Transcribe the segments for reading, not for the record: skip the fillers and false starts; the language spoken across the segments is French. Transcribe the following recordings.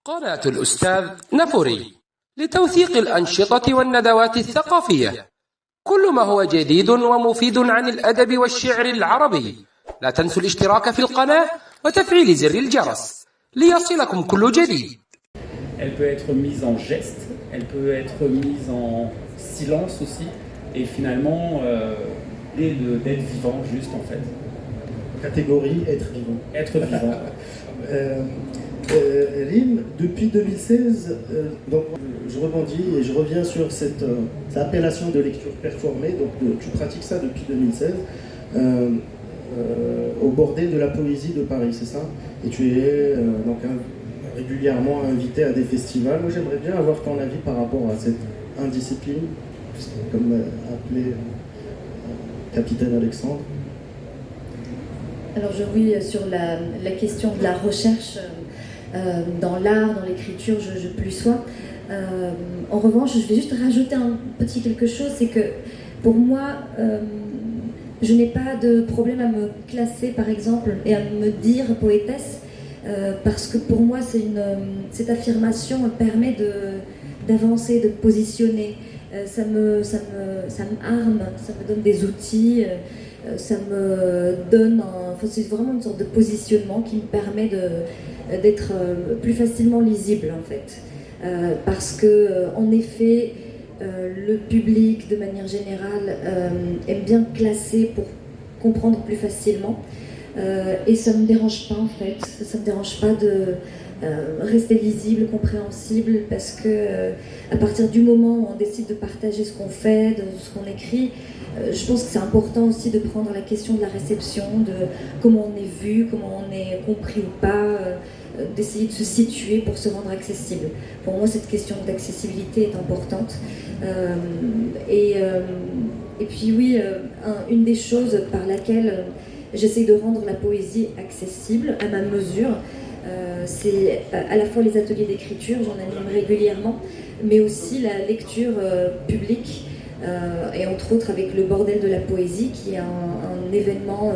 قناة الأستاذ نفوري لتوثيق الأنشطة والندوات الثقافية. كل ما هو جديد ومفيد عن الأدب والشعر العربي. لا تنسوا الاشتراك في القناة وتفعيل زر الجرس ليصلكم كل جديد. Elle peut être mise en geste, elle peut être mise en silence aussi, et finalement, d'être vivant juste en fait. Catégorie être vivant. Être vivant. Rim, depuis 2016, donc, je rebondis et je reviens sur cette appellation de lecture performée. Donc, tu pratiques ça depuis 2016 au bordel de la poésie de Paris, c'est ça? Et tu es régulièrement invité à des festivals. Moi, j'aimerais bien avoir ton avis par rapport à cette indiscipline, comme appelé Capitaine Alexandre. Alors oui, sur la question de la recherche dans l'art, dans l'écriture, je plus sois. En revanche, je vais juste rajouter un petit quelque chose, c'est que pour moi, je n'ai pas de problème à me classer par exemple et à me dire poétesse, parce que pour moi cette affirmation me permet d'avancer, de me positionner. Ça me arme, ça me donne des outils, ça me donne c'est vraiment une sorte de positionnement qui me permet d'être plus facilement lisible en fait. Parce que en effet, le public de manière générale aime bien classer pour comprendre plus facilement. Et ça ne me dérange pas en fait, ça ne me dérange pas de rester lisible, compréhensible, parce que à partir du moment où on décide de partager ce qu'on fait, de ce qu'on écrit, je pense que c'est important aussi de prendre la question de la réception, de comment on est vu, comment on est compris ou pas, d'essayer de se situer pour se rendre accessible. Pour moi, cette question d'accessibilité est importante. Et puis oui, une des choses par laquelle j'essaie de rendre la poésie accessible à ma mesure, c'est à la fois les ateliers d'écriture, j'en anime régulièrement, mais aussi la lecture publique, et entre autres avec le Bordel de la Poésie, qui est un événement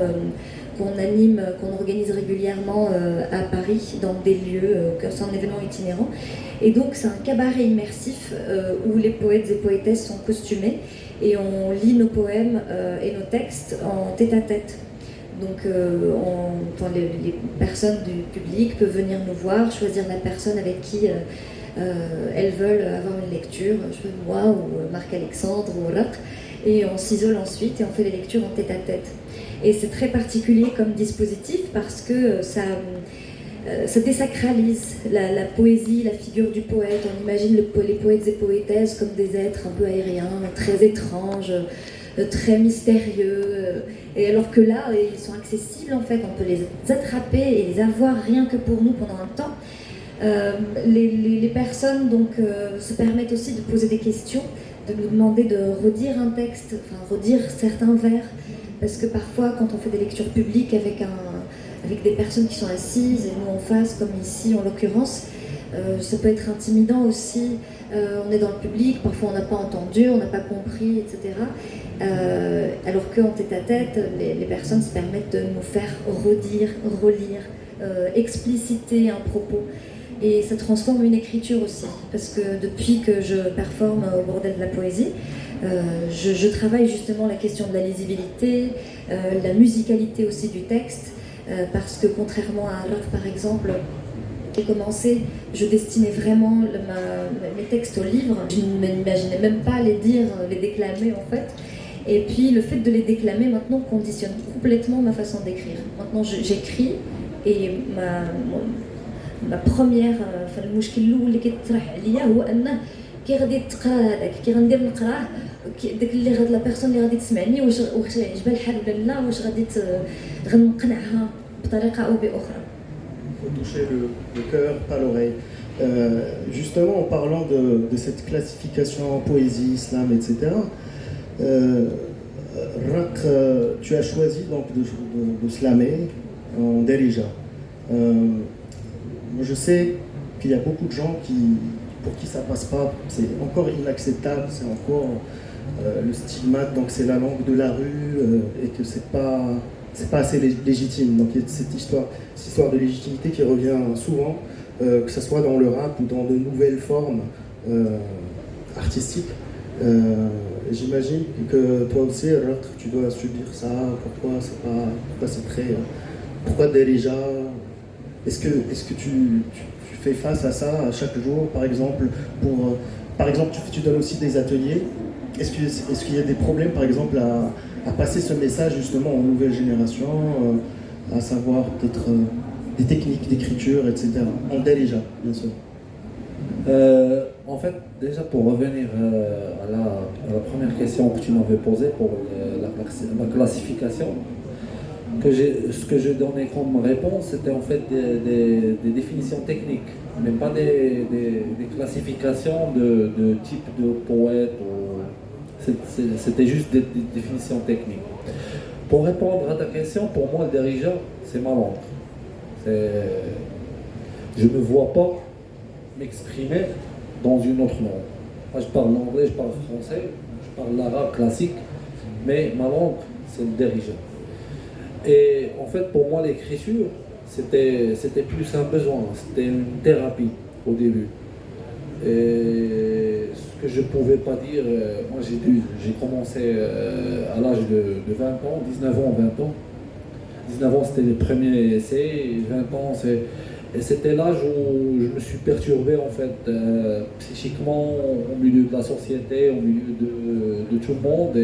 qu'on anime, qu'on organise régulièrement à Paris, dans des lieux, c'est un événement itinérant. Et donc c'est un cabaret immersif où les poètes et poétesses sont costumés, et on lit nos poèmes et nos textes en tête-à-tête. Donc les personnes du public peuvent venir nous voir, choisir la personne avec qui elles veulent avoir une lecture, moi ou Marc-Alexandre ou Raq, et on s'isole ensuite et on fait les lectures en tête-à-tête. Et c'est très particulier comme dispositif parce que ça désacralise la poésie, la figure du poète. On imagine les poètes et poétesses comme des êtres un peu aériens, très étranges, très mystérieux, et alors que là ils sont accessibles en fait, on peut les attraper et les avoir rien que pour nous pendant un temps. Les personnes donc se permettent aussi de poser des questions, de nous demander de redire un texte, enfin redire certains vers, parce que parfois quand on fait des lectures publiques avec des personnes qui sont assises et nous en face comme ici en l'occurrence, ça peut être intimidant aussi. On est dans le public, parfois on n'a pas entendu, on n'a pas compris, etc. Alors qu'en tête-à-tête, les personnes se permettent de nous faire redire, relire, expliciter un propos. Et ça transforme une écriture aussi, parce que depuis que je performe au Bordel de la Poésie, je travaille justement la question de la lisibilité, la musicalité aussi du texte, parce que contrairement à l'autre par exemple, j'ai commencé, je destinais vraiment mes textes au livre, je ne m'imaginais même pas les dire, les déclamer en fait. Et puis le fait de les déclamer maintenant conditionne complètement ma façon d'écrire. Maintenant j'écris et ma première المشكل الاول اللي كيطرح عليا هو انه كي غادي تقرا هذاك كي غندير نقراه داك اللي غاد لا بيرسون اللي غادي تسمعني واش عجبها الحال ولا لا واش غنقنعها بطريقه او باخرى. Il faut toucher le cœur, pas l'oreille. Justement, en parlant de cette classification en poésie, islam, etc., Raq, tu as choisi donc de slammer en Derija. Moi, je sais qu'il y a beaucoup de gens pour qui ça passe pas, c'est encore inacceptable, c'est encore le stigmate, donc c'est la langue de la rue, et que c'est pas assez légitime. Donc il y a cette histoire de légitimité qui revient souvent que ce soit dans le rap ou dans de nouvelles formes artistiques. J'imagine que toi aussi, alors, tu dois subir ça. Pourquoi c'est très... Pourquoi déjà? Est-ce que tu fais face à ça à chaque jour, par exemple, tu donnes aussi des ateliers. Est-ce qu'il y a des problèmes, par exemple, à passer ce message justement aux nouvelles générations, à savoir peut-être des techniques d'écriture, etc. En déjà, bien sûr. En fait, déjà pour revenir à la première question que tu m'avais posée pour la classification, ce que je donnais comme réponse, c'était en fait des définitions techniques, mais pas des classifications de type de poète. C'était juste des définitions techniques. Pour répondre à ta question, pour moi, le dirigeant, c'est ma langue. Je ne me vois pas m'exprimer dans une autre langue. Moi, je parle l'anglais, je parle français, je parle l'arabe classique, mais ma langue, c'est le dirigeant. Et en fait, pour moi, l'écriture, c'était plus un besoin, c'était une thérapie au début. Et ce que je ne pouvais pas dire, moi j'ai commencé à l'âge de 20 ans, 19 ans, 20 ans. 19 ans, c'était le premier essai, et 20 ans, et c'était l'âge où je me suis perturbé en fait, psychiquement, au milieu de la société, au milieu de tout le monde.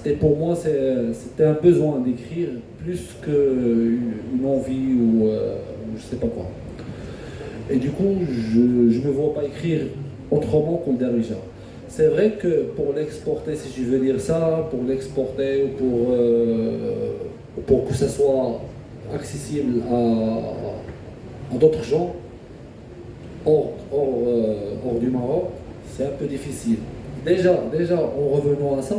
Et pour moi, c'était un besoin d'écrire plus qu'une envie ou je sais pas quoi. Et du coup, je ne me vois pas écrire autrement qu'en dirigeant. C'est vrai que pour l'exporter, si je veux dire ça, pour l'exporter ou pour que ça soit accessible à d'autres gens hors du Maroc, c'est un peu difficile. Déjà, en revenant à ça,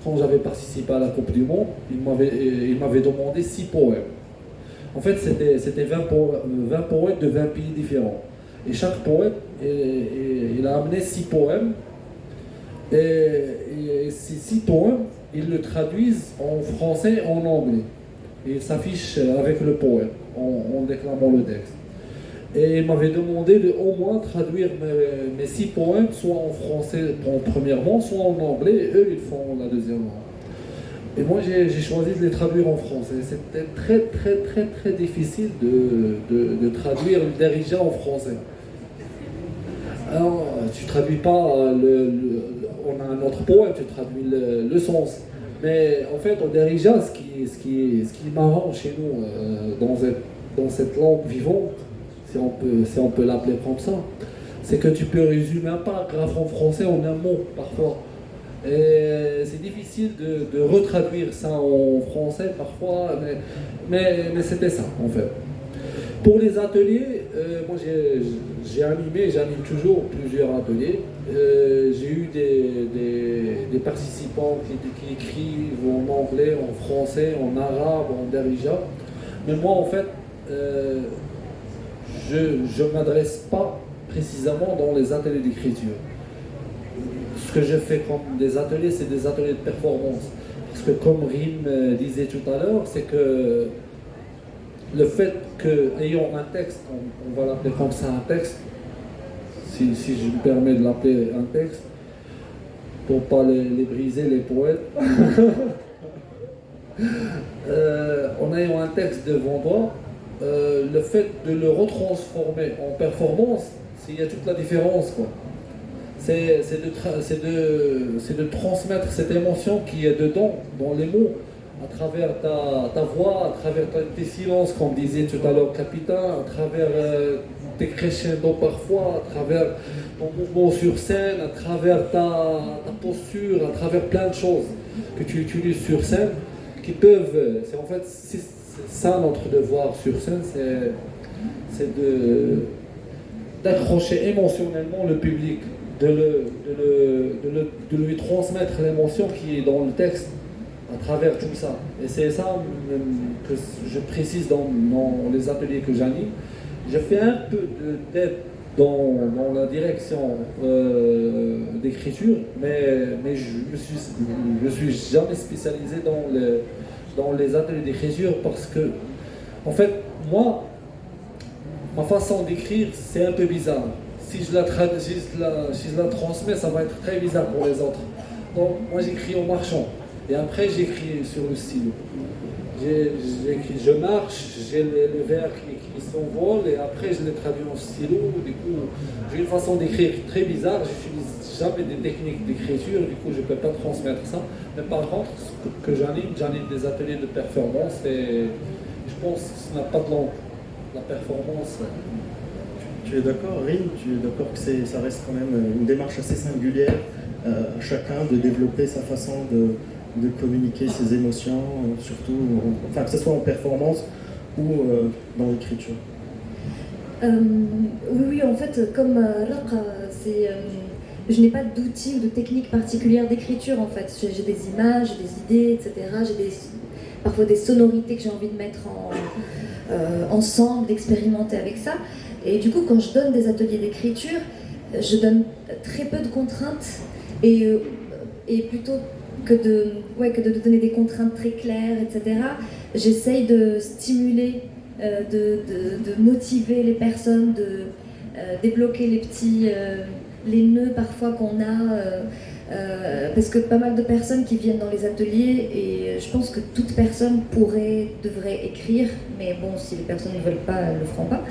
quand j'avais participé à la Coupe du Monde, il m'avait demandé 6 poèmes. En fait, c'était 20 poètes de 20 pays différents. Et chaque poète, il a amené 6 poèmes. Et ces 6 poèmes, ils le traduisent en français et en anglais. Et ils s'affichent avec le poème, en déclamant le texte. Et il m'avait demandé de au moins traduire mes 6 poèmes, soit en français premièrement, soit en anglais, et eux, ils font la deuxième langue. Et moi, j'ai choisi de les traduire en français. C'était très, très, très, très difficile de traduire le dirigeant en français. Alors, tu traduis pas on a un autre poème, tu traduis le sens. Mais en fait, au dirigeant, ce qui est marrant chez nous, dans cette langue vivante, si on peut l'appeler comme ça, c'est que tu peux résumer un paragraphe en français en un mot, parfois. Et c'est difficile de retraduire ça en français parfois, mais c'était ça en fait. Pour les ateliers, moi j'anime toujours plusieurs ateliers. J'ai eu des participants qui écrivent en anglais, en français, en arabe, en darija. Mais moi en fait, je ne m'adresse pas précisément dans les ateliers d'écriture. Ce que je fais comme des ateliers, c'est des ateliers de performance. Parce que comme Rim disait tout à l'heure, c'est que le fait qu'ayant un texte, on va l'appeler comme ça un texte, si je me permets de l'appeler un texte, pour ne pas les briser, les poètes, en ayant un texte devant toi, le fait de le retransformer en performance, il y a toute la différence, quoi. C'est de transmettre cette émotion qui est dedans, dans les mots, à travers ta voix, à travers tes silences, comme disait tout à l'heure Capitaine, à travers tes crescendo parfois, à travers ton mouvement sur scène, à travers ta posture, à travers plein de choses que tu utilises sur scène, qui peuvent, c'est ça notre devoir sur scène, c'est d'accrocher émotionnellement le public, de lui transmettre l'émotion qui est dans le texte à travers tout ça. Et c'est ça que je précise dans les ateliers que j'anime. Je fais un peu d'aide dans la direction d'écriture, mais je suis jamais spécialisé dans les ateliers d'écriture parce que, en fait, moi, ma façon d'écrire, c'est un peu bizarre. Si je la transmets, ça va être très bizarre pour les autres. Donc, moi, j'écris en marchant. Et après, j'écris sur le stylo. J'écris, je marche, j'ai les vers qui s'envolent et après je les traduis en stylo. Du coup, j'ai une façon d'écrire très bizarre. J'utilise jamais des techniques d'écriture, du coup, je ne peux pas transmettre ça. Mais par contre, ce que j'anime des ateliers de performance et je pense que ça n'a pas de langue. La performance. Tu es d'accord, Rim? Tu es d'accord que ça reste quand même une démarche assez singulière à chacun de développer sa façon de communiquer ses émotions, surtout, enfin que ce soit en performance ou dans l'écriture. Oui, en fait, comme Raq, je n'ai pas d'outils ou de technique particulière d'écriture en fait. J'ai des images, des idées, etc. J'ai parfois des sonorités que j'ai envie de mettre ensemble, d'expérimenter avec ça. Et du coup, quand je donne des ateliers d'écriture, je donne très peu de contraintes et plutôt que de donner des contraintes très claires, etc. J'essaye de stimuler, de motiver les personnes, de débloquer les nœuds parfois qu'on a, parce que pas mal de personnes qui viennent dans les ateliers, et je pense que toute personne devrait écrire, mais bon, si les personnes ne veulent pas, elles ne le feront pas.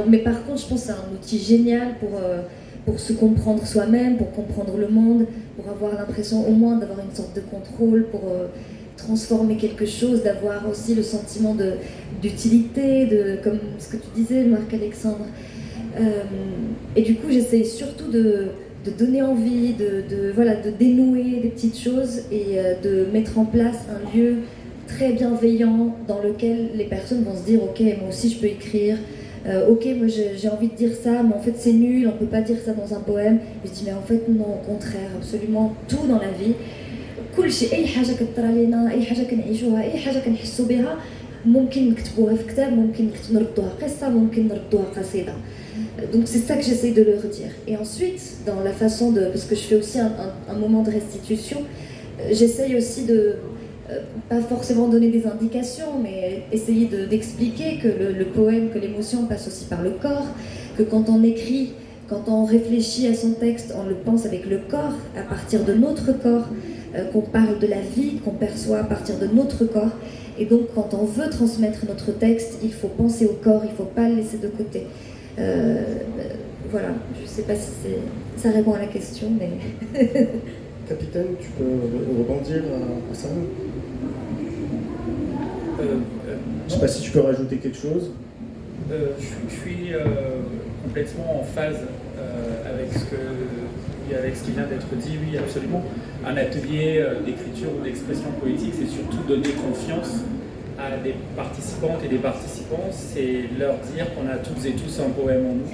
Mais par contre, je pense que c'est un outil génial pour se comprendre soi-même, pour comprendre le monde, pour avoir l'impression au moins d'avoir une sorte de contrôle, pour transformer quelque chose, d'avoir aussi le sentiment d'utilité, comme ce que tu disais, Marc-Alexandre. Et du coup, j'essaye surtout de donner envie, de dénouer des petites choses et de mettre en place un lieu très bienveillant dans lequel les personnes vont se dire « Ok, moi aussi je peux écrire ». Ok, moi j'ai envie de dire ça, mais en fait c'est nul, on ne peut pas dire ça dans un poème. Et je dis mais en fait non, au contraire, absolument tout dans la vie. كل شيء أي حاجة كتطرى لنا، أي حاجة كنعيشوها، أي حاجة كنحسوا بها ممكن نكتبوها في كتاب، ممكن نردوها قصة، ممكن نردوها قصيدة. Donc c'est ça que j'essaye de leur dire. Et ensuite, dans la façon parce que je fais aussi un moment de restitution, j'essaye aussi de pas forcément donner des indications, mais essayer d'expliquer que le poème, que l'émotion passe aussi par le corps, que quand on écrit, quand on réfléchit à son texte, on le pense avec le corps, à partir de notre corps, qu'on parle de la vie, qu'on perçoit à partir de notre corps. Et donc quand on veut transmettre notre texte, il faut penser au corps, il ne faut pas le laisser de côté. Voilà, je ne sais pas si ça répond à la question, mais... Capitaine, tu peux rebondir à ça? Je ne sais pas si tu peux rajouter quelque chose. Je suis complètement en phase avec ce qui vient d'être dit, oui, absolument. Un atelier d'écriture ou d'expression poétique, c'est surtout donner confiance à des participantes et des participants, c'est leur dire qu'on a toutes et tous un poème en nous.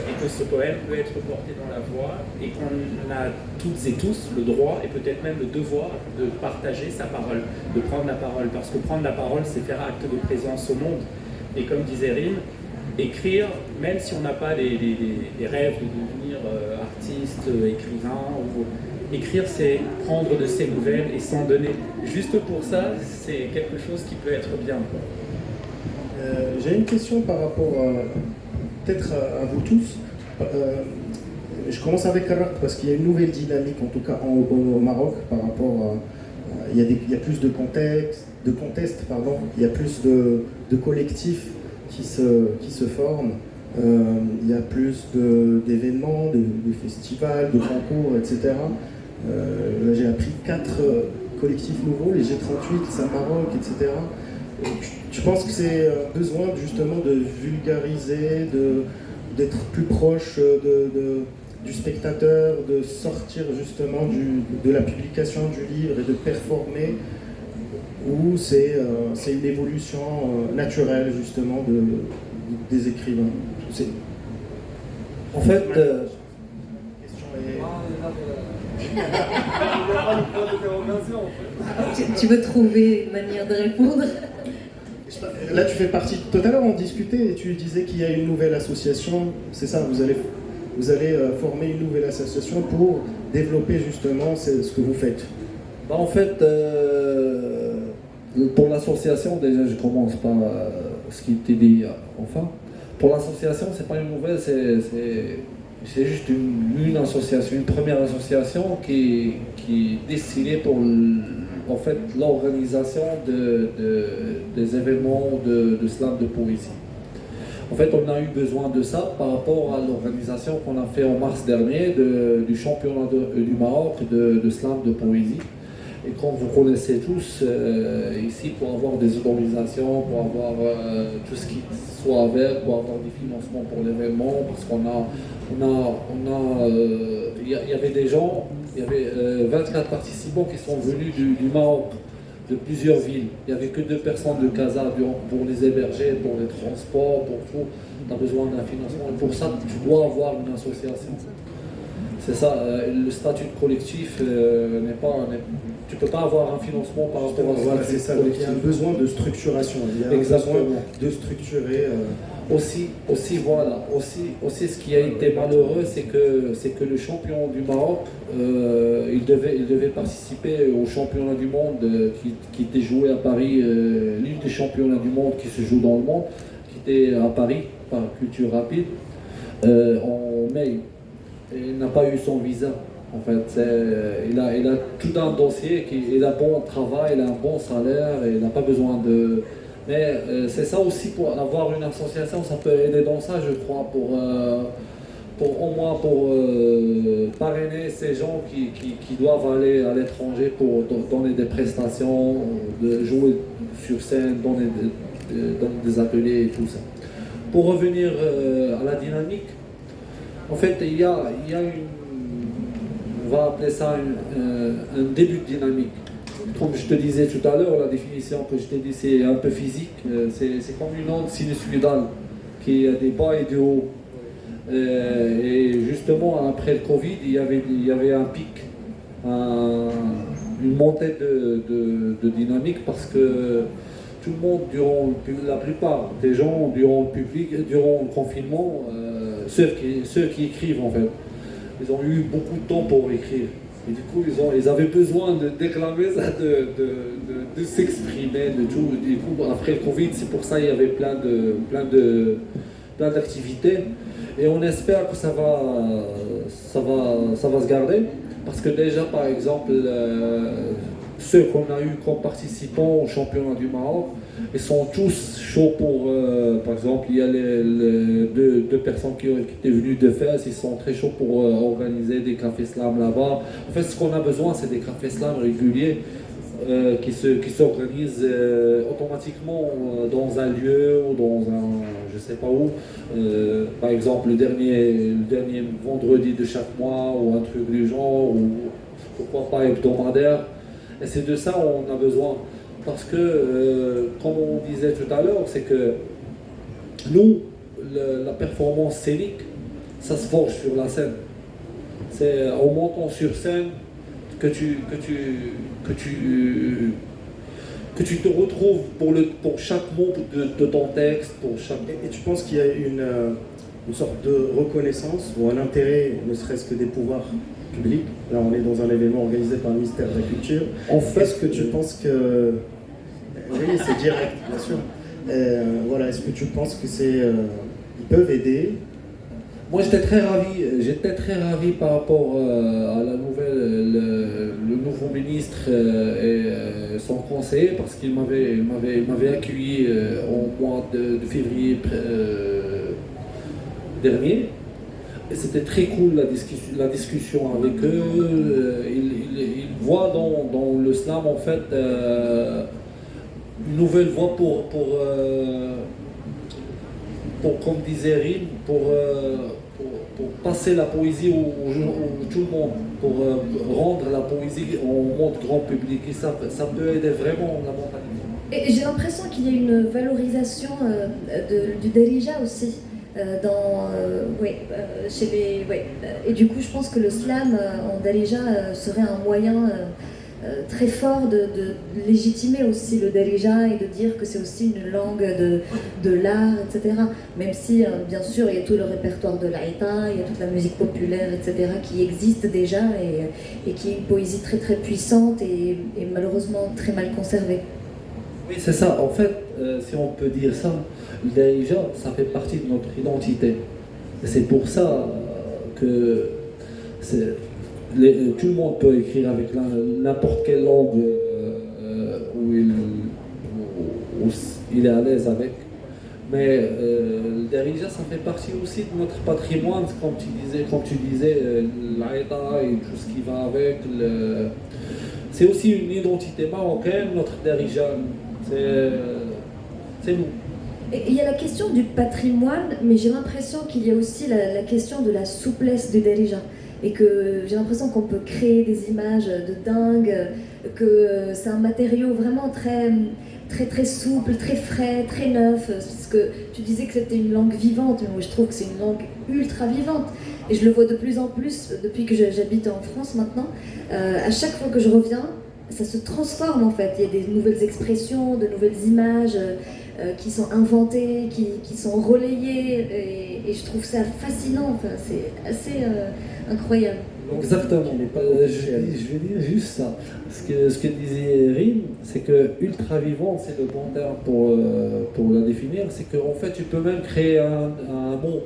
Et que ce poème peut être porté dans la voix et qu'on a toutes et tous le droit et peut-être même le devoir de partager sa parole, de prendre la parole, parce que prendre la parole c'est faire acte de présence au monde. Et comme disait Rim, écrire, même si on n'a pas les rêves de devenir artiste, écrivain, écrire c'est prendre de ses nouvelles et s'en donner. Juste pour ça, c'est quelque chose qui peut être bien. J'ai une question par rapport peut-être à vous tous. Je commence avec Raq parce qu'il y a une nouvelle dynamique, en tout cas au Maroc, par rapport à... Il y a plus de contexte, il y a plus de collectifs qui se forment, il y a plus d'événements, de festivals, de concours, etc. Là, j'ai appris 4 collectifs nouveaux, les G38, Saint-Maroc, etc. Tu penses que c'est un besoin justement de vulgariser, d'être plus proche du spectateur, de sortir justement de la publication du livre et de performer, ou c'est une évolution naturelle justement des écrivains? En fait, Tu veux trouver une manière de répondre? Là, tu fais partie. Tout à l'heure, on discutait et tu disais qu'il y a une nouvelle association. C'est ça, vous allez former une nouvelle association pour développer justement ce que vous faites. En fait, pour l'association, déjà, je commence par ce qui était dit enfin. pour l'association, c'est pas une nouvelle, c'est juste une association, une première association qui est destinée pour en fait l'organisation des événements de slam de poésie. En fait, on a eu besoin de ça par rapport à l'organisation qu'on a fait en mars dernier du championnat du Maroc de slam de poésie. Et comme vous connaissez tous, ici, pour avoir des autorisations, pour avoir tout ce qui soit avec, pour avoir des financements pour l'événement, parce il y avait des gens, il y avait 24 participants qui sont venus du Maroc, de plusieurs villes. Il n'y avait que 2 personnes de Casa pour les héberger, pour les transports, pour tout. Tu as besoin d'un financement. Et pour ça, tu dois avoir une association. C'est ça, le statut de collectif n'est pas... Tu ne peux pas avoir un financement par rapport à voilà, c'est ça. Donc, il y a un besoin de structuration. Il y a un besoin de structurer... Aussi, ce qui a été malheureux, c'est que le champion du Maroc, il devait participer au championnat du monde qui était joué à Paris, l'une des championnats du monde qui se joue dans le monde, qui était à Paris par Culture Rapide en mai. Et il n'a pas eu son visa. En fait, il a tout un dossier, il a un bon travail, il a un bon salaire, et il n'a pas besoin de... Mais c'est ça aussi, pour avoir une association, ça peut aider dans ça, je crois, au moins pour parrainer ces gens qui doivent aller à l'étranger pour donner des prestations, de jouer sur scène, donner des ateliers et tout ça. Pour revenir à la dynamique, en fait, il y a on va appeler ça un début de dynamique. Comme je te disais tout à l'heure, la définition que je t'ai dit, c'est un peu physique. C'est comme une onde sinusoïdale qui a des bas et des hauts. Et justement, après le Covid, il y avait un pic, une montée de dynamique, parce que tout le monde, la plupart des gens, durant le confinement, ceux qui écrivent en fait, ils ont eu beaucoup de temps pour écrire. Et du coup, ils avaient besoin de déclamer ça, de s'exprimer, de tout. Du coup, après le Covid, c'est pour ça qu'il y avait plein d'activités. Et on espère que ça va se garder. Parce que déjà, par exemple, ceux qu'on a eu comme participants au championnat du Maroc, ils sont tous chauds pour, par exemple, il y a les deux personnes qui étaient venues de Fès, ils sont très chauds pour organiser des cafés slam là-bas. En fait, ce qu'on a besoin, c'est des cafés slam réguliers qui s'organisent automatiquement dans un lieu ou dans un, je sais pas où. Par exemple, le dernier vendredi de chaque mois ou un truc du genre, ou pourquoi pas hebdomadaire. Et c'est de ça on a besoin. Parce que, comme on disait tout à l'heure, c'est que nous, la performance scénique, ça se forge sur la scène. C'est en montant sur scène que tu te retrouves pour chaque mot de ton texte, pour chaque... Et tu penses qu'il y a une sorte de reconnaissance ou un intérêt, ne serait-ce que des pouvoirs publics? Là, on est dans un événement organisé par le ministère de la Culture. En fait, est-ce que tu penses que... Oui, c'est direct, bien sûr. Voilà, est-ce que tu penses que ils peuvent aider? Moi, j'étais très ravi par rapport à la nouvelle, le nouveau ministre et son conseiller, parce qu'il m'avait accueilli au mois de février dernier. Et c'était très cool la discussion avec eux. Ils voient dans le slam en fait une nouvelle voie pour comme disait Rim, pour passer la poésie au tout le monde, pour rendre la poésie au monde grand public. Et ça peut aider vraiment la mentalité. Et j'ai l'impression qu'il y a une valorisation du Darija aussi. Et du coup, je pense que le slam en Darija serait un moyen très fort de légitimer aussi le Darija et de dire que c'est aussi une langue de l'art, etc. Même si, bien sûr, il y a tout le répertoire de l'Aïta, il y a toute la musique populaire, etc., qui existe déjà et qui est une poésie très très puissante et malheureusement très mal conservée. Oui, c'est ça. En fait, si on peut dire ça, le Darija, ça fait partie de notre identité. Et c'est pour ça que tout le monde peut écrire avec n'importe quelle langue où il est à l'aise avec. Mais le Darija, ça fait partie aussi de notre patrimoine, comme tu disais, l'Aïda et tout ce qui va avec. C'est aussi une identité marocaine, notre Darija. C'est nous. Et il y a la question du patrimoine, mais j'ai l'impression qu'il y a aussi la question de la souplesse du Darija. Et que j'ai l'impression qu'on peut créer des images de dingue, que c'est un matériau vraiment très, très, très souple, très frais, très neuf. Parce que tu disais que c'était une langue vivante, mais moi je trouve que c'est une langue ultra vivante. Et je le vois de plus en plus depuis que j'habite en France maintenant. À chaque fois que je reviens, ça se transforme en fait. Il y a des nouvelles expressions, de nouvelles images qui sont inventées, qui sont relayées. Et je trouve ça fascinant. Enfin, c'est assez incroyable. Exactement. Je vais dire juste ça. Ce que disait Rim, c'est que ultra vivante, c'est le bon terme pour la définir. C'est qu'en fait, tu peux même créer un mot.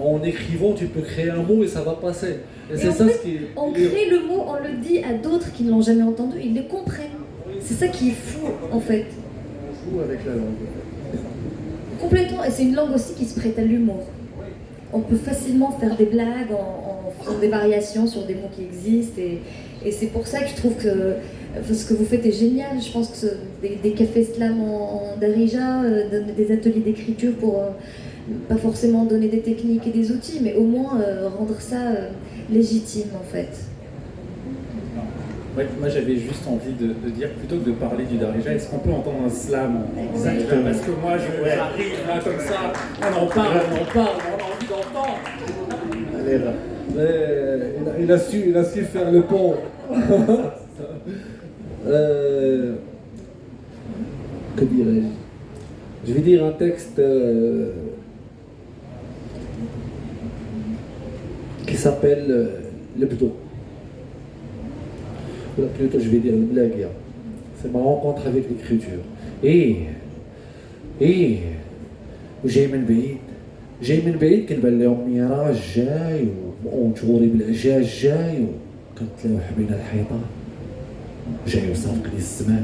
En écrivant, tu peux créer un mot et ça va passer. Et c'est ça ce qui est. On crée le mot, on le dit à d'autres qui ne l'ont jamais entendu, ils le comprennent. C'est ça qui est fou en fait. On joue avec la langue. Complètement, et c'est une langue aussi qui se prête à l'humour. On peut facilement faire des blagues en faisant des variations sur des mots qui existent. Et c'est pour ça que je trouve que ce que vous faites est génial. Je pense que des cafés slam en Darija, des ateliers d'écriture pour pas forcément donner des techniques et des outils, mais au moins rendre ça légitime en fait. Ouais, moi j'avais juste envie de dire, plutôt que de parler du Darija, est-ce qu'on peut entendre un slam en Darija? Parce que moi j'arrive là comme ça, on en parle, on a envie d'entendre. Allez, là. Il a su faire le pont. Que dirais-je? Je vais dire un texte qui s'appelle Le Bdo. Ou plutôt, je vais dire le Blaguia. C'est ma rencontre avec l'écriture. جاي من بعيد كنبان لهم ميراج جاي ومشغوري بالاعجاج جاي وكنتلاوح بين الحيطان جاي وسابقني الزمان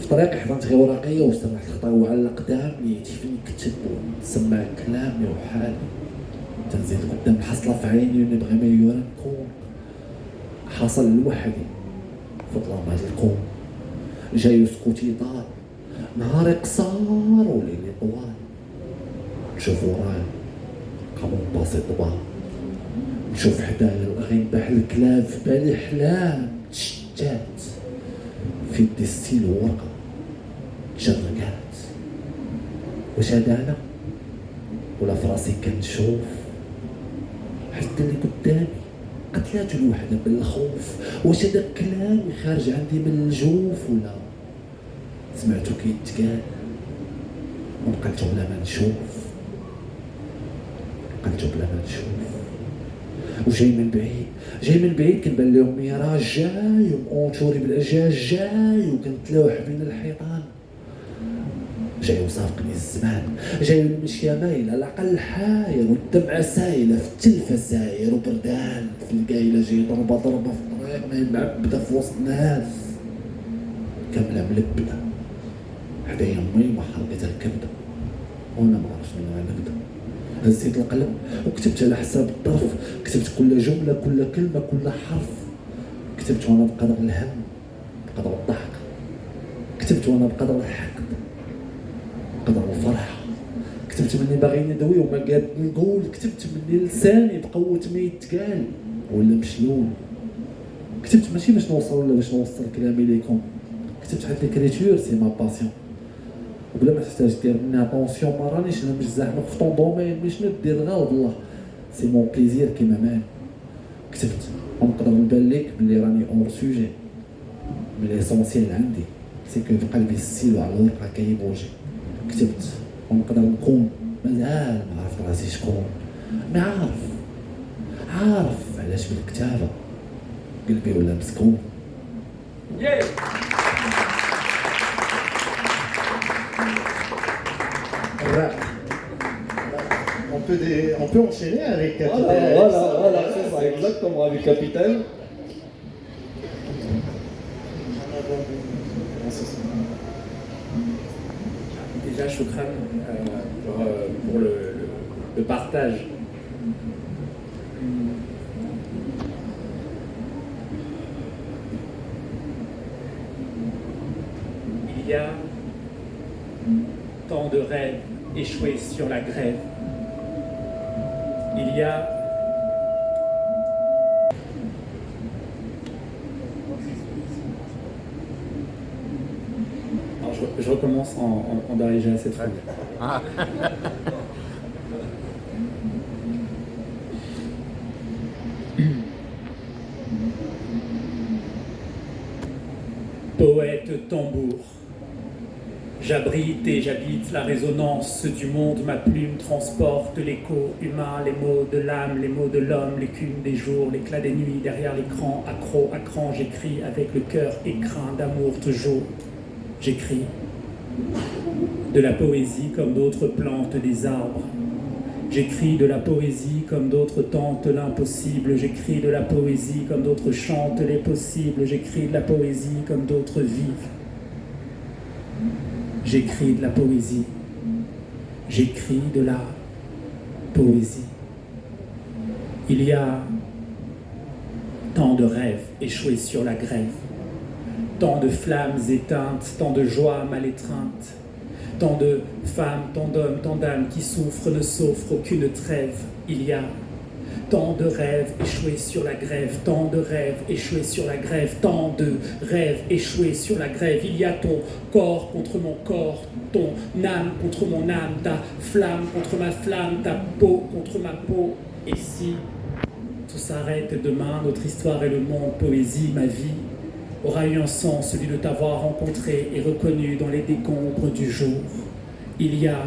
في طريقي حضنت غير ورقيه وسمعت خطاوه على القدام نيتي فين كتب وتسمع كلامي وحالي تنزيد قدام حصله في عيني ونبغي ما يورا نكون حاصل لوحدي في ظلام هاد الكون جاي وسكوتي طال نهاري قصار وليلي طوال نشوف وراي قامون باصي طبال نشوف حدايا الغيم بحال الكلاب في بالي حلام تشتات في يدي ستيل ورقة تشرقات واش هذا انا ولا في راسي كنشوف حتى اللي قدامي قتلاتو الوحدة بالخوف واش هذا كلامي خارج عندي من الجوف ولا سمعتو كيتقال وبقيتو بلا ما نشوف بلا ما نشوف وجاي من بعيد كنبان لهم ميراج جاي ومونتوري بالاجاج جاي وكنتلاوح بين الحيطان جاي وسابقني الزمان جاي المشيه مايله العقل حاير والدمعه سايله في التلفه ساير وبردان في القايله جاي ضربه في الطريق ما معبده في وسط الناس كامله ملبده حدايا امي ما حرقتها الكبده وانا ما عرفتش منها نبدا هزيت القلم وكتبت على حساب الظرف كتبت كل جمله كل كلمه كل حرف كتبت وانا بقدر الهم بقدر الضحك كتبت وانا بقدر الحقد بقدر الفرح كتبت مني باغي ندوي وما قاد نقول كتبت مني لساني بقوه ما يتقال ولا مشلول كتبت ماشي باش نوصل ولا باش نوصل كلامي ليكم كتبت حيت ليكريتور سي ما باسيون وبلا ما تحتاج دير منها طونسيون ما رانيش انا مش زعما في طون دومين مش ندير غير بالله سي مون بليزير كيما مان كتبت ونقدر نبان لك بلي راني اون سوجي مي ليسونسيال عندي سي كو في قلبي السيلو على الورقه كيبوجي كتبت ونقدر نكون مازال ما عرفت راسي شكون ما عارف علاش بالكتابه قلبي ولا مسكون Voilà. On peut enchaîner avec Capitaine. Voilà, c'est ça, exactement, avec Capitaine. Déjà, Shukran pour le partage. Il y a tant de rêves échoués sur la grève. Il y a je recommence en darija cette fois. Poète tambour, j'abrite et j'habite la résonance du monde, ma plume transporte l'écho humain, les mots de l'âme, les mots de l'homme, l'écume des jours, l'éclat des nuits, derrière l'écran, accro à cran, j'écris avec le cœur écrin d'amour toujours. J'écris de la poésie comme d'autres plantent des arbres. J'écris de la poésie comme d'autres tentent l'impossible. J'écris de la poésie comme d'autres chantent les possibles. J'écris de la poésie comme d'autres vivent. J'écris de la poésie. J'écris de la poésie. Il y a tant de rêves échoués sur la grève. Tant de flammes éteintes, tant de joies mal étreintes, tant de femmes, tant d'hommes, tant d'âmes qui souffrent, ne s'offrent aucune trêve. Il y a tant de rêves échoués sur la grève, tant de rêves échoués sur la grève, tant de rêves échoués sur la grève. Il y a ton corps contre mon corps, ton âme contre mon âme, ta flamme contre ma flamme, ta peau contre ma peau. Et si tout s'arrête demain, notre histoire et le monde, poésie, ma vie, aura eu un sens, celui de t'avoir rencontré et reconnu dans les décombres du jour. Il y a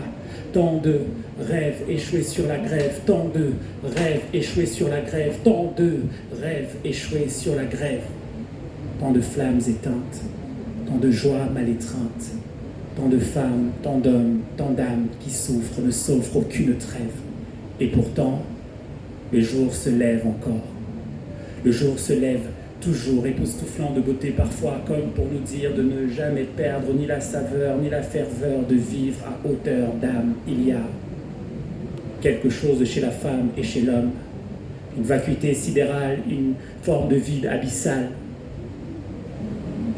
tant de rêves échoués sur la grève, tant de rêves échoués sur la grève, tant de rêves échoués sur la grève, tant de flammes éteintes, tant de joies mal étreintes, tant de femmes, tant d'hommes, tant d'âmes qui souffrent, ne s'offrent aucune trêve. Et pourtant, le jour se lève encore. Le jour se lève toujours époustouflant de beauté parfois, comme pour nous dire de ne jamais perdre ni la saveur, ni la ferveur de vivre à hauteur d'âme. Il y a quelque chose chez la femme et chez l'homme, une vacuité sidérale, une forme de vide abyssal,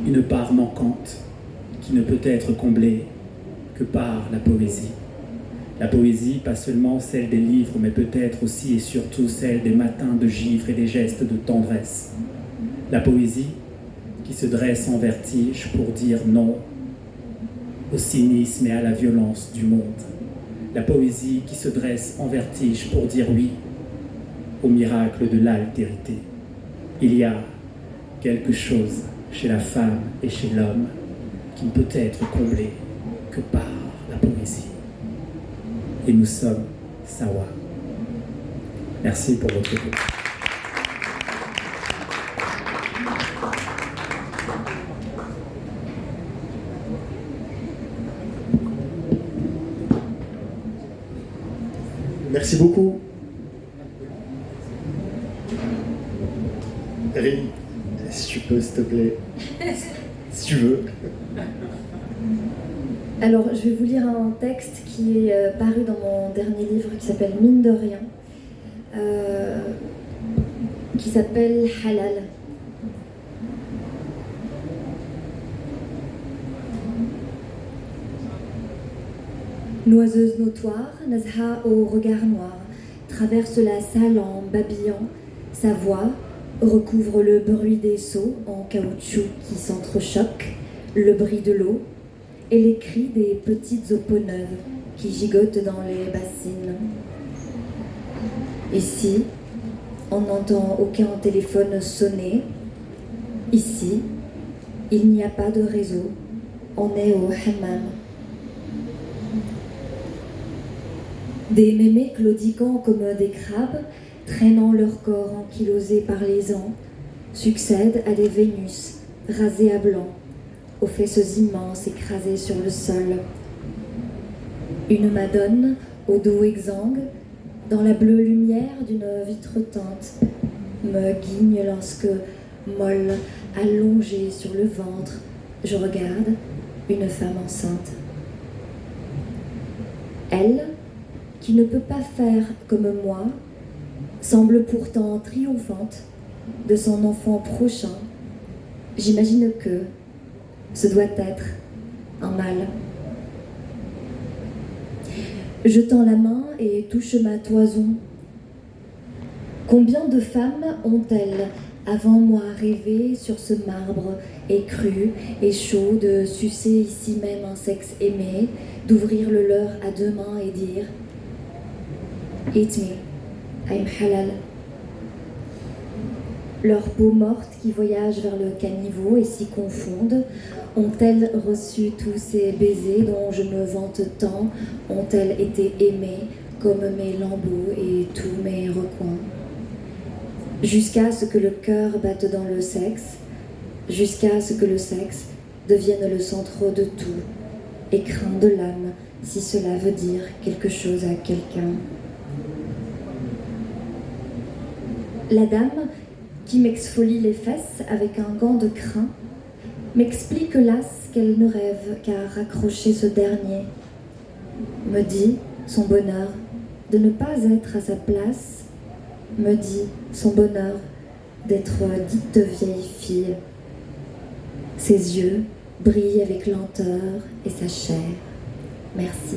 une part manquante qui ne peut être comblée que par la poésie. La poésie, pas seulement celle des livres, mais peut-être aussi et surtout celle des matins de givre et des gestes de tendresse. La poésie qui se dresse en vertige pour dire non au cynisme et à la violence du monde. La poésie qui se dresse en vertige pour dire oui au miracle de l'altérité. Il y a quelque chose chez la femme et chez l'homme qui ne peut être comblé que par la poésie. Et nous sommes Sawa. Merci pour votre écoute. Merci beaucoup. Rim, si tu peux, s'il te plaît. Si tu veux. Alors, je vais vous lire un texte qui est paru dans mon dernier livre qui s'appelle Mine de rien, qui s'appelle Halal. L'oiseuse notoire, Nazha au regard noir, traverse la salle en babillant. Sa voix recouvre le bruit des seaux en caoutchouc qui s'entrechoquent, le bruit de l'eau et les cris des petites eaux neuves qui gigotent dans les bassines. Ici, on n'entend aucun téléphone sonner. Ici, il n'y a pas de réseau. On est au hammam. Des mémés claudiquant comme des crabes, traînant leur corps ankylosé par les ans, succèdent à des Vénus rasées à blanc, aux fesses immenses écrasées sur le sol. Une madone au dos exsangue, dans la bleue lumière d'une vitre teinte, me guigne lorsque, molle, allongée sur le ventre, je regarde une femme enceinte. Elle, qui ne peut pas faire comme moi, semble pourtant triomphante de son enfant prochain. J'imagine que ce doit être un mâle. Je tends la main et touche ma toison. Combien de femmes ont-elles avant moi rêvé sur ce marbre écru et chaud de sucer ici même un sexe aimé, d'ouvrir le leur à deux mains et dire « Eat me, I'm halal ». Leurs peaux mortes qui voyagent vers le caniveau et s'y confondent, ont-elles reçu tous ces baisers dont je me vante tant, ont-elles été aimées comme mes lambeaux et tous mes recoins? Jusqu'à ce que le cœur batte dans le sexe, jusqu'à ce que le sexe devienne le centre de tout, écrin de l'âme, si cela veut dire quelque chose à quelqu'un. La dame qui m'exfolie les fesses avec un gant de crin m'explique las qu'elle ne rêve qu'à raccrocher ce dernier, me dit son bonheur de ne pas être à sa place, me dit son bonheur d'être dite vieille fille. Ses yeux brillent avec lenteur et sa chair. Merci.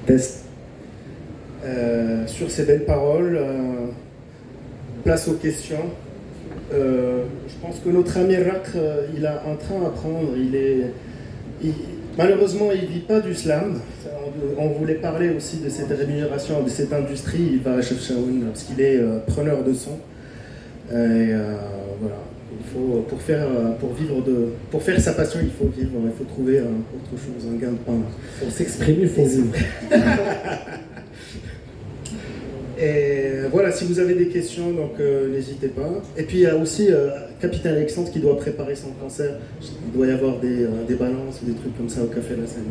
Test. Sur ces belles paroles, place aux questions. Je pense que notre ami Rak, il a un train à prendre. Malheureusement, il ne vit pas du slam. On voulait parler aussi de cette rémunération, de cette industrie. Il va à Chefchaouen parce qu'il est preneur de son. Et voilà. Il faut, pour faire sa passion, il faut vivre, il faut trouver autre chose, un gain de pain. Pour s'exprimer, il faut vivre. Et voilà, si vous avez des questions, donc n'hésitez pas. Et puis il y a aussi Capitaine Alexandre qui doit préparer son concert. Il doit y avoir des balances ou des trucs comme ça au Café La Seine.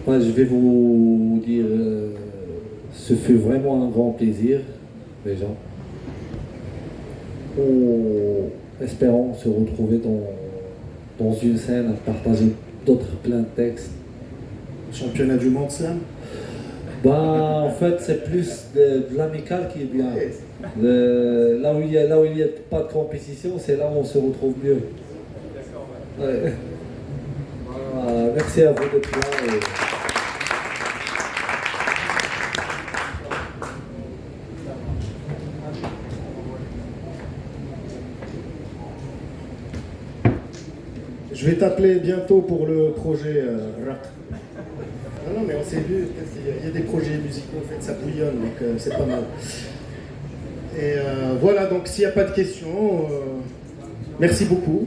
Voilà. Ouais, je vais vous dire, ce fut vraiment un grand plaisir, déjà. Espérons se retrouver dans une scène à partager d'autres plein de textes. Championnat du monde slam. En fait, c'est plus de l'amical qui est bien. Là où il n'y a pas de compétition, c'est là où on se retrouve mieux. Ouais. Voilà, merci à vous d'être là. Je vais t'appeler bientôt pour le projet rap. Non, mais on s'est vu, il y a des projets musicaux, en fait, ça bouillonne, donc c'est pas mal. Et voilà, donc s'il n'y a pas de questions, merci beaucoup.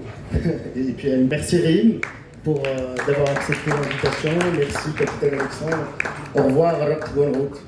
Et puis merci Rim pour d'avoir accepté l'invitation. Merci Capitaine Alexandre. Au revoir, bonne route.